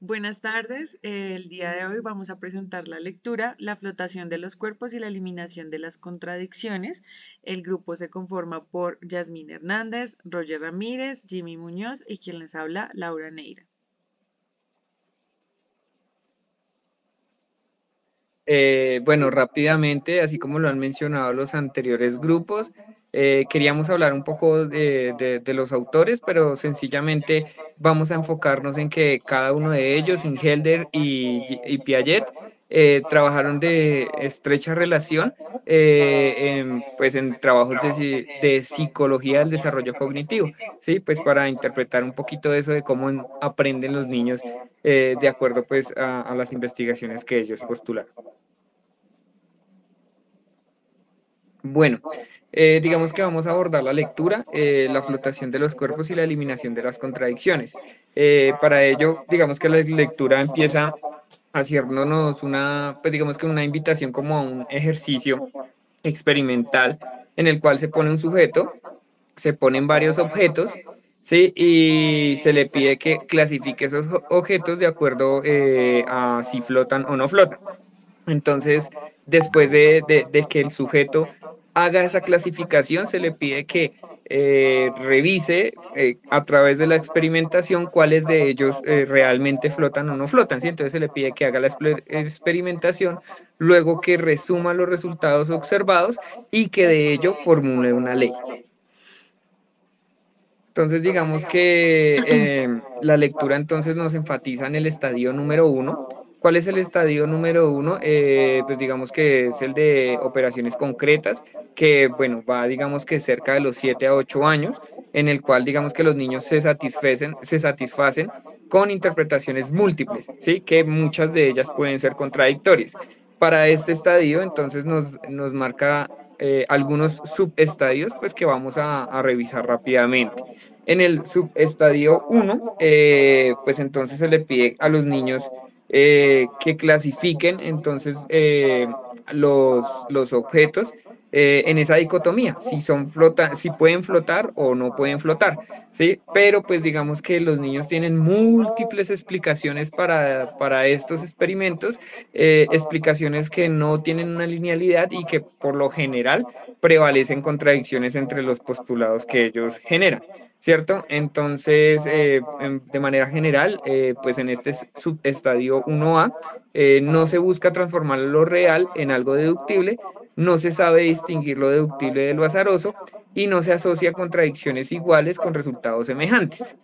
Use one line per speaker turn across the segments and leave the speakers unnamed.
Buenas tardes. El día de hoy vamos a presentar la lectura, la flotación de los cuerpos y la eliminación de las contradicciones. El grupo se conforma por Yasmín Hernández, Roger Ramírez, Jimmy Muñoz y quien les habla, Laura Neira.
Bueno, rápidamente, así como lo han mencionado los anteriores grupos, queríamos hablar un poco de los autores, pero sencillamente vamos a enfocarnos en que cada uno de ellos, Ingelder y Piaget, trabajaron de estrecha relación pues en trabajos de psicología del desarrollo cognitivo, ¿sí? Pues para interpretar un poquito eso de cómo aprenden los niños de acuerdo pues a las investigaciones que ellos postularon. Bueno, digamos que vamos a abordar la lectura, la flotación de los cuerpos y la eliminación de las contradicciones. Para ello, digamos que la lectura empieza haciéndonos pues digamos que una invitación como a un ejercicio experimental en el cual se pone un sujeto, se ponen varios objetos, ¿sí? Y se le pide que clasifique esos objetos de acuerdo a si flotan o no flotan. Entonces, después de que el sujeto haga esa clasificación, se le pide que revise a través de la experimentación cuáles de ellos realmente flotan o no flotan, ¿sí? Entonces se le pide que haga la experimentación, luego que resuma los resultados observados y que de ello formule una ley. Entonces, digamos que la lectura entonces nos enfatiza en el estadio número uno. ¿Cuál es el estadio número uno? Pues digamos que es el de operaciones concretas, que bueno, va digamos que cerca de los 7 a 8 años, en el cual digamos que los niños se satisfacen con interpretaciones múltiples, ¿sí? Que muchas de ellas pueden ser contradictorias. Para este estadio, entonces nos marca algunos subestadios, pues que vamos a revisar rápidamente. En el subestadio uno, pues entonces se le pide a los niños que clasifiquen entonces los objetos en esa dicotomía, si pueden flotar o no pueden flotar, ¿sí? Pero pues digamos que los niños tienen múltiples explicaciones para estos experimentos, explicaciones que no tienen una linealidad y que por lo general prevalecen contradicciones entre los postulados que ellos generan. ¿Cierto? Entonces, de manera general, pues en este subestadio 1A, no se busca transformar lo real en algo deductible, no se sabe distinguir lo deductible de lo azaroso y no se asocia contradicciones iguales con resultados semejantes.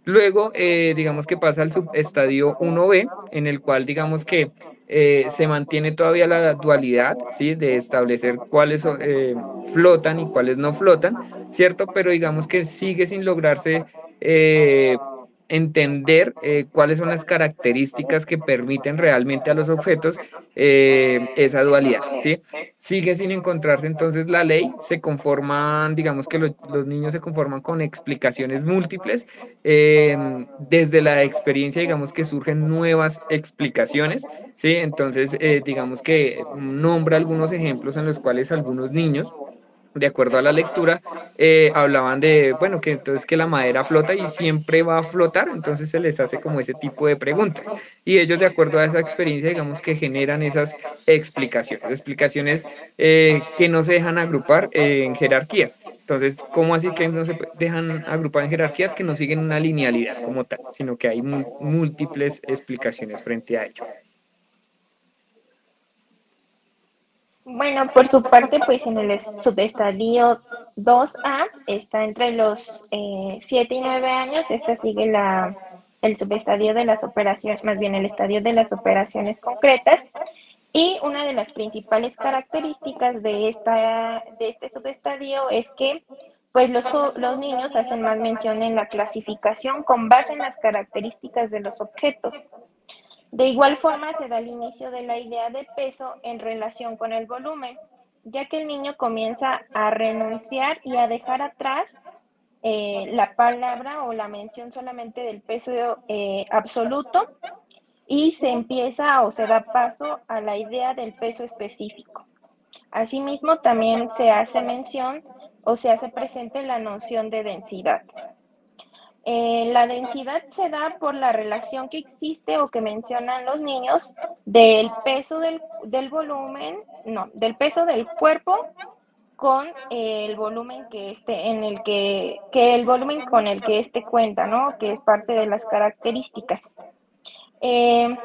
Luego, digamos que pasa al subestadio 1B, en el cual digamos que se mantiene todavía la dualidad, ¿sí? De establecer cuáles flotan y cuáles no flotan, ¿cierto? Pero digamos que sigue sin lograrse eh, entender cuáles son las características que permiten realmente a los objetos esa dualidad, ¿sí? Sigue sin encontrarse entonces la ley, se conforman, digamos que los niños se conforman con explicaciones múltiples, desde la experiencia, digamos que surgen nuevas explicaciones, ¿sí? Entonces, digamos que nombra algunos ejemplos en los cuales algunos niños, de acuerdo a la lectura, hablaban de, bueno, que entonces que la madera flota y siempre va a flotar, entonces se les hace como ese tipo de preguntas. Y ellos, de acuerdo a esa experiencia, digamos que generan esas explicaciones que no se dejan agrupar en jerarquías. Entonces, ¿cómo así que no se dejan agrupar en jerarquías que no siguen una linealidad como tal, sino que hay múltiples explicaciones frente a ello?
Bueno, por su parte, pues en el subestadio 2A está entre los 7 y 9 años. Esta sigue el subestadio de las operaciones, más bien el estadio de las operaciones concretas. Y una de las principales características de este subestadio es que pues los niños hacen más mención en la clasificación con base en las características de los objetos. De igual forma, se da el inicio de la idea de peso en relación con el volumen, ya que el niño comienza a renunciar y a dejar atrás la palabra o la mención solamente del peso absoluto y se empieza o se da paso a la idea del peso específico. Asimismo, también se hace mención o se hace presente la noción de densidad. La densidad se da por la relación que existe o que mencionan los niños del peso del volumen, no, del peso del cuerpo con el volumen que el volumen con el que éste cuenta, ¿no? Que es parte de las características. Eh,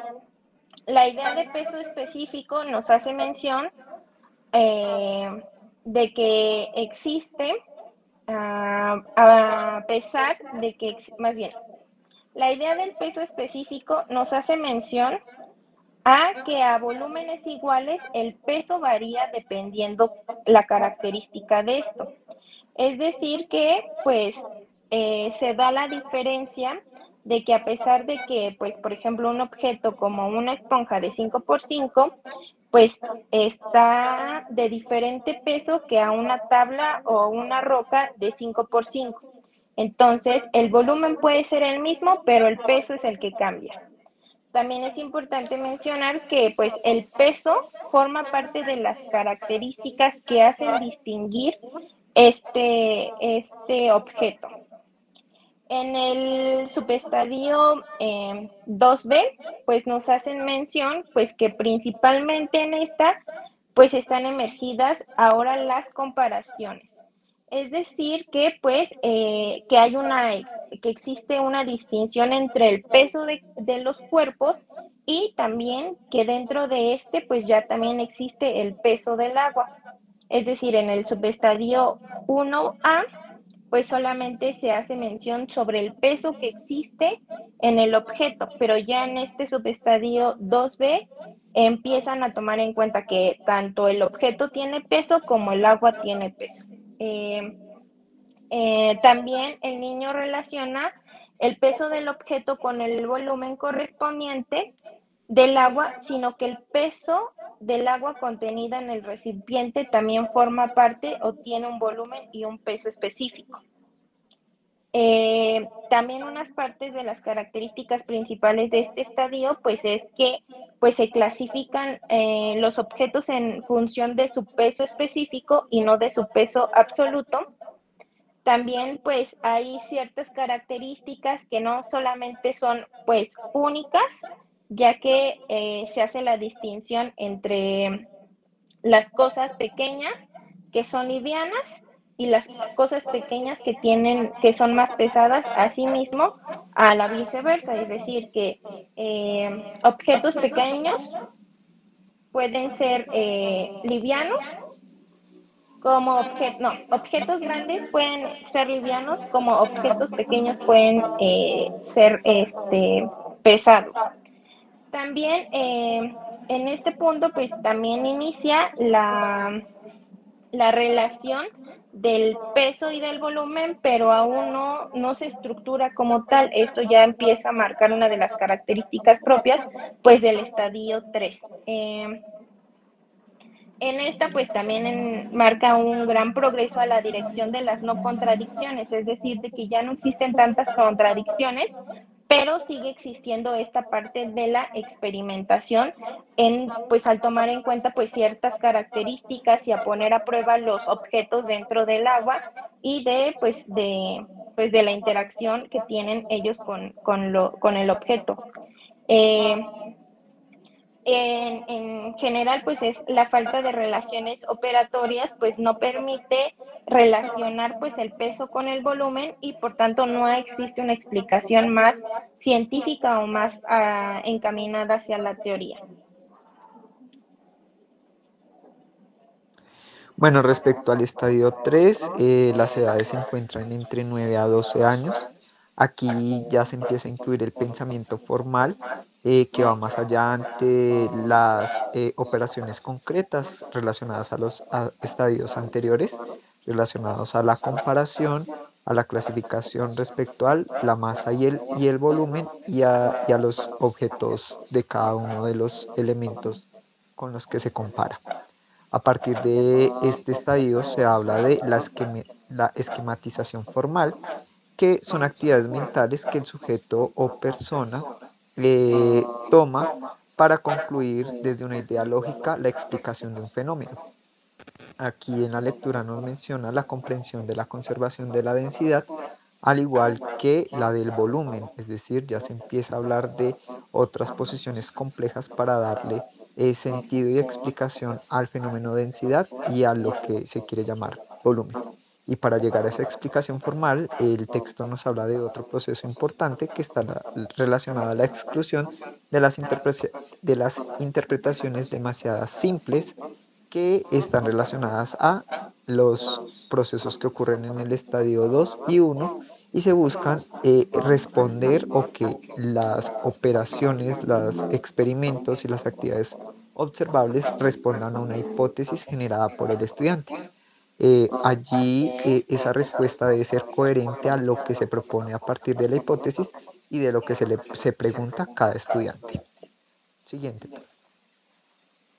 la idea de peso específico nos hace mención de que existe, a pesar de que, más bien, la idea del peso específico nos hace mención a que a volúmenes iguales el peso varía dependiendo la característica de esto. Es decir que, pues, se da la diferencia de que a pesar de que, pues, por ejemplo, un objeto como una esponja de 5 por 5, pues está de diferente peso que a una tabla o una roca de 5 por 5. Entonces, el volumen puede ser el mismo, pero el peso es el que cambia. También es importante mencionar que pues el peso forma parte de las características que hacen distinguir este objeto. En el subestadio 2B, pues nos hacen mención pues que principalmente en esta pues están emergidas ahora las comparaciones. Es decir, que pues que hay que existe una distinción entre el peso de los cuerpos y también que dentro de este pues ya también existe el peso del agua. Es decir, en el subestadio 1A pues solamente se hace mención sobre el peso que existe en el objeto, pero ya en este subestadio 2B empiezan a tomar en cuenta que tanto el objeto tiene peso como el agua tiene peso. También el niño relaciona el peso del objeto con el volumen correspondiente del agua, sino que el peso del agua contenida en el recipiente también forma parte o tiene un volumen y un peso específico. También unas partes de las características principales de este estadio, pues es que pues se clasifican los objetos en función de su peso específico y no de su peso absoluto. También pues hay ciertas características que no solamente son pues únicas, ya que se hace la distinción entre las cosas pequeñas que son livianas y las cosas pequeñas que son más pesadas, asimismo a la viceversa, es decir, que objetos pequeños pueden ser livianos como objetos grandes pueden ser livianos, como objetos pequeños pueden ser pesados. También en este punto, pues también inicia la relación del peso y del volumen, pero aún no se estructura como tal. Esto ya empieza a marcar una de las características propias, pues, del estadio 3. En esta, pues también marca un gran progreso a la dirección de las no contradicciones, es decir, de que ya no existen tantas contradicciones, pero sigue existiendo esta parte de la experimentación pues al tomar en cuenta pues ciertas características y a poner a prueba los objetos dentro del agua y de la interacción que tienen ellos con el objeto. En general, pues es la falta de relaciones operatorias, pues no permite relacionar pues el peso con el volumen y por tanto no existe una explicación más científica o más encaminada hacia la teoría.
Bueno, respecto al estadio 3, las edades se encuentran entre 9 a 12 años. Aquí ya se empieza a incluir el pensamiento formal, que va más allá ante las operaciones concretas relacionadas a los estadios anteriores, relacionados a la comparación, a la clasificación respecto a la masa y el volumen y a los objetos de cada uno de los elementos con los que se compara. A partir de este estadio se habla de la esquematización formal, que son actividades mentales que el sujeto o persona toma para concluir desde una idea lógica la explicación de un fenómeno. Aquí en la lectura nos menciona la comprensión de la conservación de la densidad
al igual que la del volumen, es decir, ya se empieza a hablar de otras posiciones complejas para darle sentido y explicación al fenómeno densidad y a lo que se quiere llamar volumen. Y para llegar a esa explicación formal, el texto nos habla de otro proceso importante que está relacionado a la exclusión de las interpretaciones demasiadas simples que están relacionadas a los procesos que ocurren en el estadio 2 y 1 y se buscan responder o que las operaciones, los experimentos y las actividades observables respondan a una hipótesis generada por el estudiante. Allí esa respuesta debe ser coherente a lo que se propone a partir de la hipótesis y de lo que se pregunta a cada estudiante. Siguiente.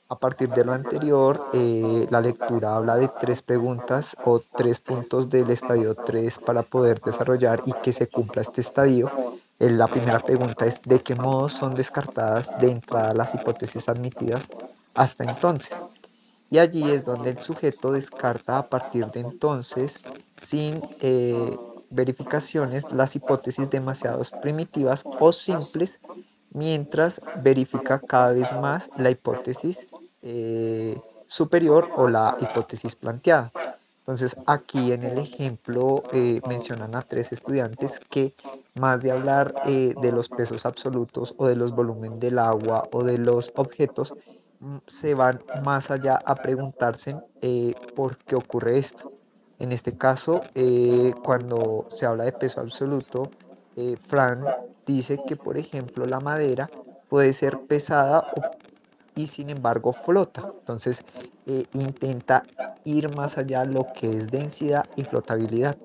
A partir de lo anterior, la lectura habla de 3 preguntas o 3 puntos del estadio 3 para poder desarrollar y que se cumpla este estadio. La primera pregunta es: ¿de qué modo son descartadas de entrada las hipótesis admitidas hasta entonces? Y allí es donde el sujeto descarta a partir de entonces, sin verificaciones, las hipótesis demasiado primitivas o simples, mientras verifica cada vez más la hipótesis superior o la hipótesis planteada. Entonces aquí en el ejemplo mencionan a 3 estudiantes que, más de hablar de los pesos absolutos o de los volúmenes del agua o de los objetos, se van más allá a preguntarse por qué ocurre esto. En este caso, cuando se habla de peso absoluto, Fran dice que, por ejemplo, la madera puede ser pesada y sin embargo flota. Entonces intenta ir más allá lo que es densidad y flotabilidad.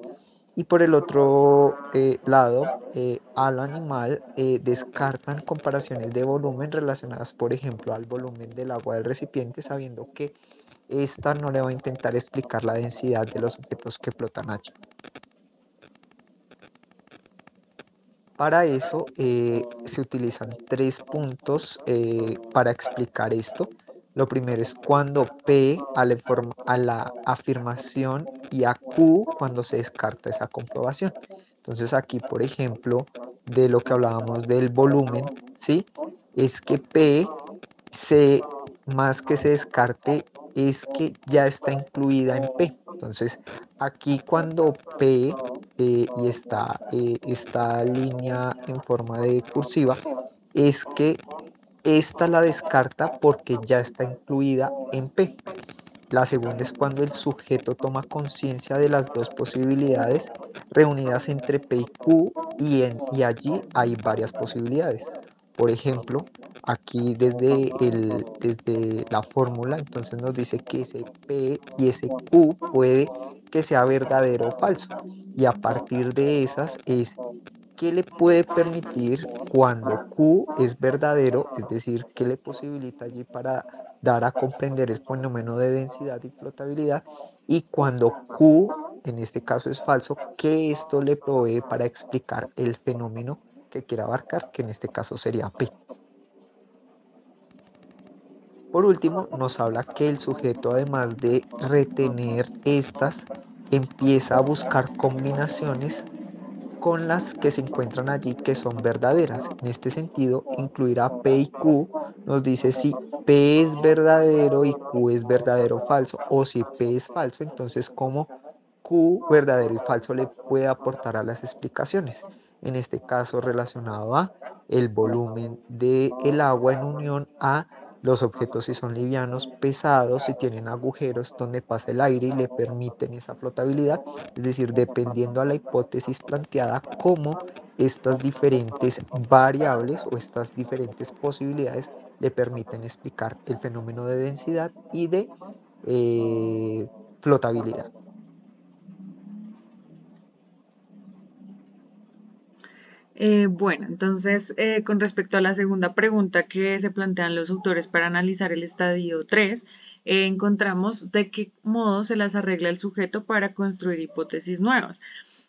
Y por el otro lado, Alan y Mal descartan comparaciones de volumen relacionadas, por ejemplo, al volumen del agua del recipiente, sabiendo que esta no le va a intentar explicar la densidad de los objetos que flotan allí. Para eso se utilizan 3 puntos para explicar esto. Lo primero es cuando P a la afirmación y a Q cuando se descarta esa comprobación. Entonces aquí, por ejemplo, de lo que hablábamos del volumen, ¿sí? Es que P más que se descarte, es que ya está incluida en P. Entonces aquí cuando P y está esta línea en forma de cursiva, es que esta la descarta porque ya está incluida en P. La segunda es cuando el sujeto toma conciencia de las 2 posibilidades reunidas entre P y Q y allí hay varias posibilidades. Por ejemplo, aquí desde la fórmula entonces nos dice que ese P y ese Q puede que sea verdadero o falso. Y a partir de esas es qué le puede permitir cuando Q es verdadero, es decir, qué le posibilita allí para dar a comprender el fenómeno de densidad y flotabilidad, y cuando Q en este caso es falso, qué esto le provee para explicar el fenómeno que quiere abarcar, que en este caso sería P. Por último, nos habla que el sujeto, además de retener estas, empieza a buscar combinaciones con las que se encuentran allí que son verdaderas. En este sentido, incluir a P y Q nos dice si P es verdadero y Q es verdadero o falso, o si P es falso, entonces cómo Q verdadero y falso le puede aportar a las explicaciones. En este caso relacionado a el volumen del agua en unión a los objetos si son livianos, pesados, si tienen agujeros donde pasa el aire y le permiten esa flotabilidad, es decir, dependiendo a la hipótesis planteada, cómo estas diferentes variables o estas diferentes posibilidades le permiten explicar el fenómeno de densidad y de flotabilidad.
Bueno, entonces, con respecto a la segunda pregunta que se plantean los autores para analizar el estadio 3, encontramos de qué modo se las arregla el sujeto para construir hipótesis nuevas.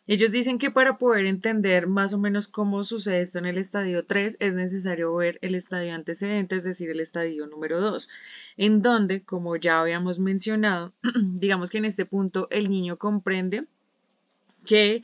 Ellos dicen que para poder entender más o menos cómo sucede esto en el estadio 3 es necesario ver el estadio antecedente, es decir, el estadio número 2, en donde, como ya habíamos mencionado, digamos que en este punto el niño comprende que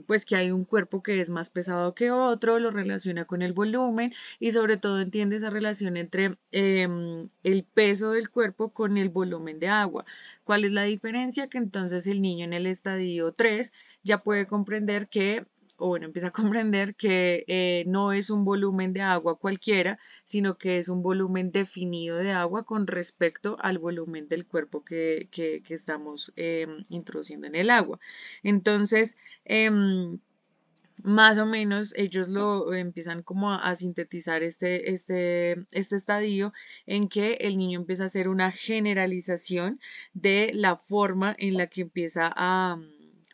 pues que hay un cuerpo que es más pesado que otro, lo relaciona con el volumen y sobre todo entiende esa relación entre el peso del cuerpo con el volumen de agua. ¿Cuál es la diferencia? Que entonces el niño en el estadio 3 ya puede comprender que, o bueno, empieza a comprender que no es un volumen de agua cualquiera, sino que es un volumen definido de agua con respecto al volumen del cuerpo que estamos introduciendo en el agua. Entonces, más o menos ellos lo empiezan como a sintetizar este estadio en que el niño empieza a hacer una generalización de la forma en la que empieza a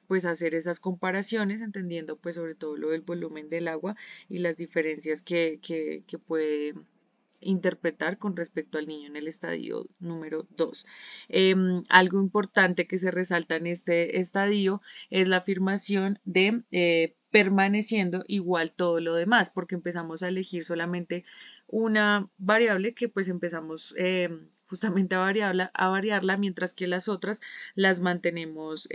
pues hacer esas comparaciones, entendiendo pues sobre todo lo del volumen del agua y las diferencias que puede interpretar con respecto al niño en el estadio número 2. Algo importante que se resalta en este estadio es la afirmación de permaneciendo igual todo lo demás, porque empezamos a elegir solamente una variable que pues empezamos justamente a variarla, mientras que las otras las mantenemos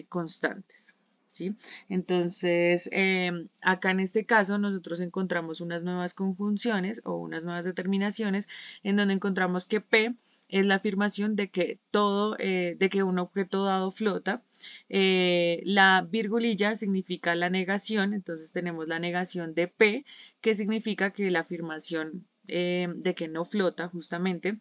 constantes. ¿Sí? Entonces, acá en este caso nosotros encontramos unas nuevas conjunciones o unas nuevas determinaciones en donde encontramos que P es la afirmación de que de que un objeto dado flota. La virgulilla significa la negación, entonces tenemos la negación de P, que significa que la afirmación de que no flota justamente.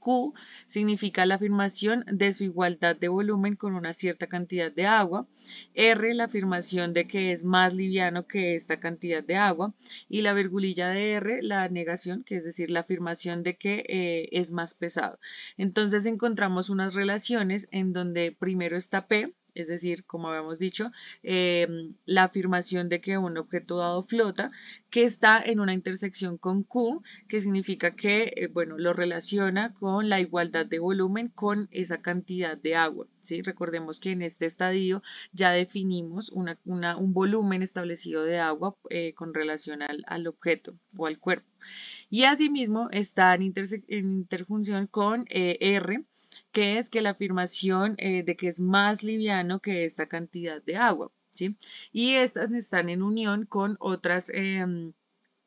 Q significa la afirmación de su igualdad de volumen con una cierta cantidad de agua. R, la afirmación de que es más liviano que esta cantidad de agua. Y la virgulilla de R, la negación, que es decir, la afirmación de que es más pesado. Entonces encontramos unas relaciones en donde primero está P, es decir, como habíamos dicho, la afirmación de que un objeto dado flota, que está en una intersección con Q, que significa que, bueno, lo relaciona con la igualdad de volumen con esa cantidad de agua, ¿sí? Recordemos que en este estadio ya definimos un volumen establecido de agua con relación al objeto o al cuerpo. Y asimismo está en interjunción con R, que es que la afirmación de que es más liviano que esta cantidad de agua, ¿sí? Y estas están en unión con otras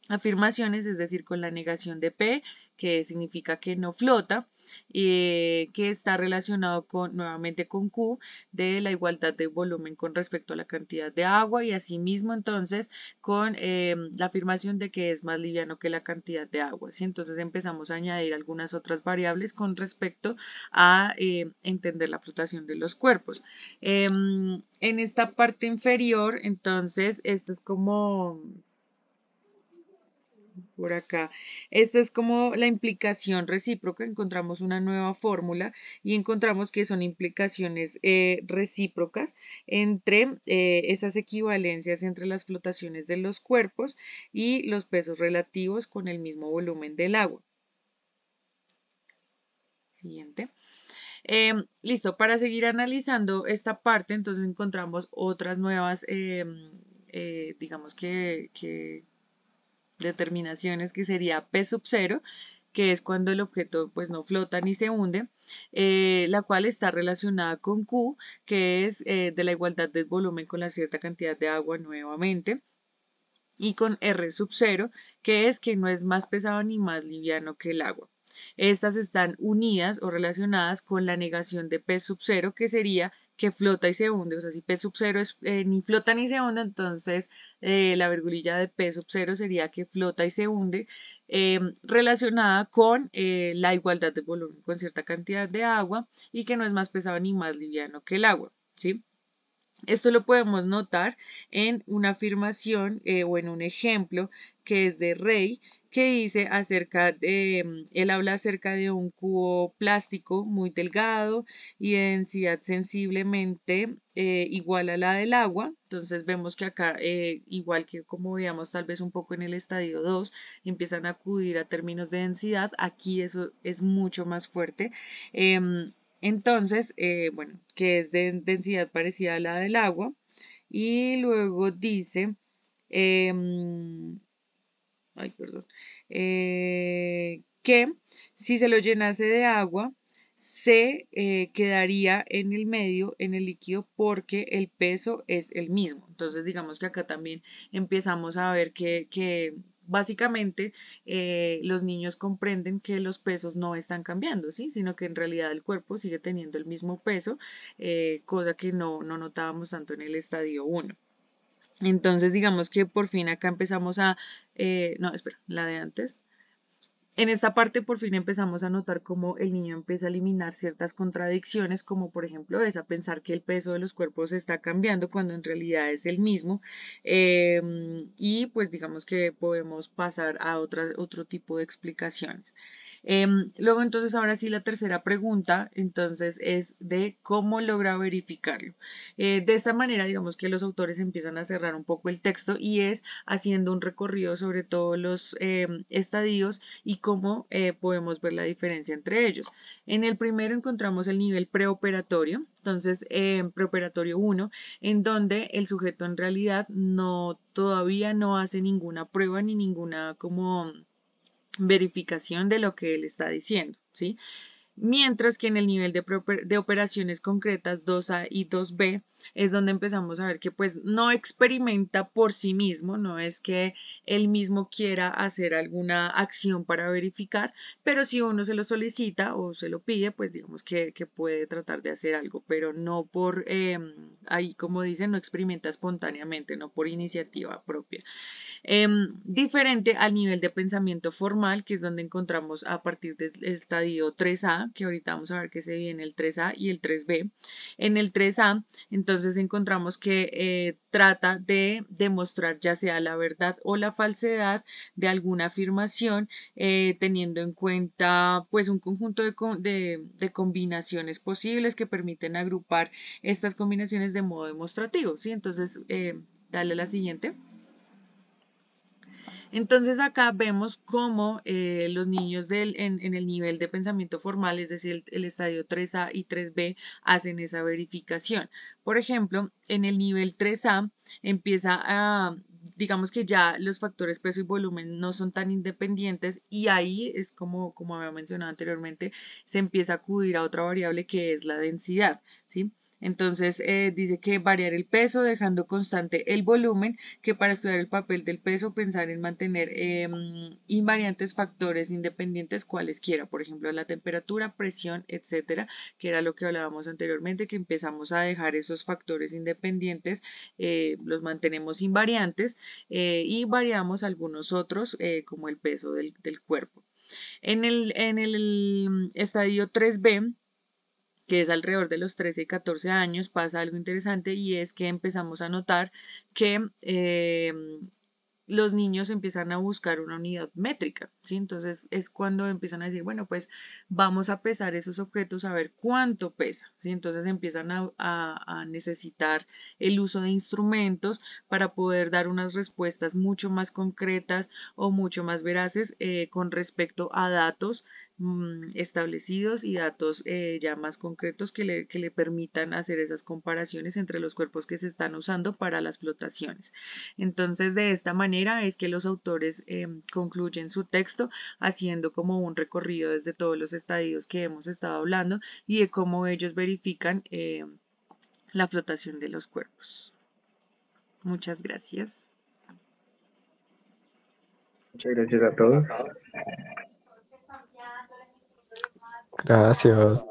afirmaciones, es decir, con la negación de P, que significa que no flota, que está relacionado nuevamente con Q, de la igualdad de volumen con respecto a la cantidad de agua, y asimismo entonces con la afirmación de que es más liviano que la cantidad de agua. ¿Sí? Entonces empezamos a añadir algunas otras variables con respecto a entender la flotación de los cuerpos. En esta parte inferior, entonces, esto es como por acá. Esta es como la implicación recíproca. Encontramos una nueva fórmula y encontramos que son implicaciones recíprocas entre esas equivalencias entre las flotaciones de los cuerpos y los pesos relativos con el mismo volumen del agua. Siguiente. Listo, para seguir analizando esta parte, entonces encontramos otras nuevas, digamos que determinaciones, que sería P sub 0, que es cuando el objeto pues no flota ni se hunde, la cual está relacionada con Q, que es de la igualdad del volumen con la cierta cantidad de agua nuevamente, y con R sub 0, que es que no es más pesado ni más liviano que el agua. Estas están unidas o relacionadas con la negación de P sub 0, que sería que flota y se hunde. O sea, si P sub 0 es, ni flota ni se hunde, entonces la virgulilla de P sub 0 sería que flota y se hunde, relacionada con la igualdad de volumen con cierta cantidad de agua y que no es más pesado ni más liviano que el agua, ¿sí? Esto lo podemos notar en una afirmación o en un ejemplo que es de Rey, que dice acerca de, él habla acerca de un cubo plástico muy delgado y de densidad sensiblemente igual a la del agua. Entonces vemos que acá, igual que como veíamos tal vez un poco en el estadio 2, empiezan a acudir a términos de densidad. Aquí eso es mucho más fuerte. Entonces, bueno, que es de densidad parecida a la del agua. Y luego dice, ay, perdón, que si se lo llenase de agua, se quedaría en el medio, en el líquido, porque el peso es el mismo. Entonces, digamos que acá también empezamos a ver que básicamente los niños comprenden que los pesos no están cambiando, ¿sí? Sino que en realidad el cuerpo sigue teniendo el mismo peso, cosa que no notábamos tanto en el estadio 1. Entonces, digamos que por fin acá empezamos a, no, espera, la de antes. En esta parte por fin empezamos a notar cómo el niño empieza a eliminar ciertas contradicciones, como por ejemplo esa, pensar que el peso de los cuerpos está cambiando cuando en realidad es el mismo. Y pues digamos que podemos pasar a otro tipo de explicaciones. Luego entonces ahora sí la tercera pregunta entonces es de cómo logra verificarlo. De esta manera digamos que los autores empiezan a cerrar un poco el texto y es haciendo un recorrido sobre todos los estadios y cómo podemos ver la diferencia entre ellos. En el primero encontramos el nivel preoperatorio, entonces preoperatorio 1, en donde el sujeto en realidad todavía no hace ninguna prueba ni ninguna como verificación de lo que él está diciendo, ¿sí? Mientras que en el nivel de operaciones concretas 2A y 2B es donde empezamos a ver que pues no experimenta por sí mismo, no es que él mismo quiera hacer alguna acción para verificar, pero si uno se lo solicita o se lo pide, pues digamos que puede tratar de hacer algo, pero no por, ahí como dicen, no experimenta espontáneamente, no por iniciativa propia. Diferente al nivel de pensamiento formal, que es donde encontramos a partir del estadio 3A, que ahorita vamos a ver que se viene el 3A y el 3B. En el 3A, entonces encontramos que trata de demostrar ya sea la verdad o la falsedad de alguna afirmación, teniendo en cuenta pues un conjunto de combinaciones posibles que permiten agrupar estas combinaciones de modo demostrativo, ¿sí? Entonces, dale a la siguiente. Entonces acá vemos cómo los niños en el nivel de pensamiento formal, es decir, el estadio 3A y 3B, hacen esa verificación. Por ejemplo, en el nivel 3A empieza a, digamos que ya los factores peso y volumen no son tan independientes y ahí es como había mencionado anteriormente, se empieza a acudir a otra variable que es la densidad, ¿sí? Entonces dice que variar el peso dejando constante el volumen, que para estudiar el papel del peso pensar en mantener invariantes factores independientes cualesquiera, por ejemplo la temperatura, presión, etcétera, que era lo que hablábamos anteriormente, que empezamos a dejar esos factores independientes, los mantenemos invariantes y variamos algunos otros como el peso del cuerpo. En el estadio 3B, que es alrededor de los 13 y 14 años, pasa algo interesante y es que empezamos a notar que los niños empiezan a buscar una unidad métrica, ¿sí? Entonces es cuando empiezan a decir, bueno, pues vamos a pesar esos objetos a ver cuánto pesa, ¿sí? Entonces empiezan a necesitar el uso de instrumentos para poder dar unas respuestas mucho más concretas o mucho más veraces con respecto a datos establecidos y datos ya más concretos que le permitan hacer esas comparaciones entre los cuerpos que se están usando para las flotaciones. Entonces, de esta manera es que los autores concluyen su texto haciendo como un recorrido desde todos los estadios que hemos estado hablando y de cómo ellos verifican la flotación de los cuerpos. Muchas gracias.
Muchas gracias a todos.
Gracias.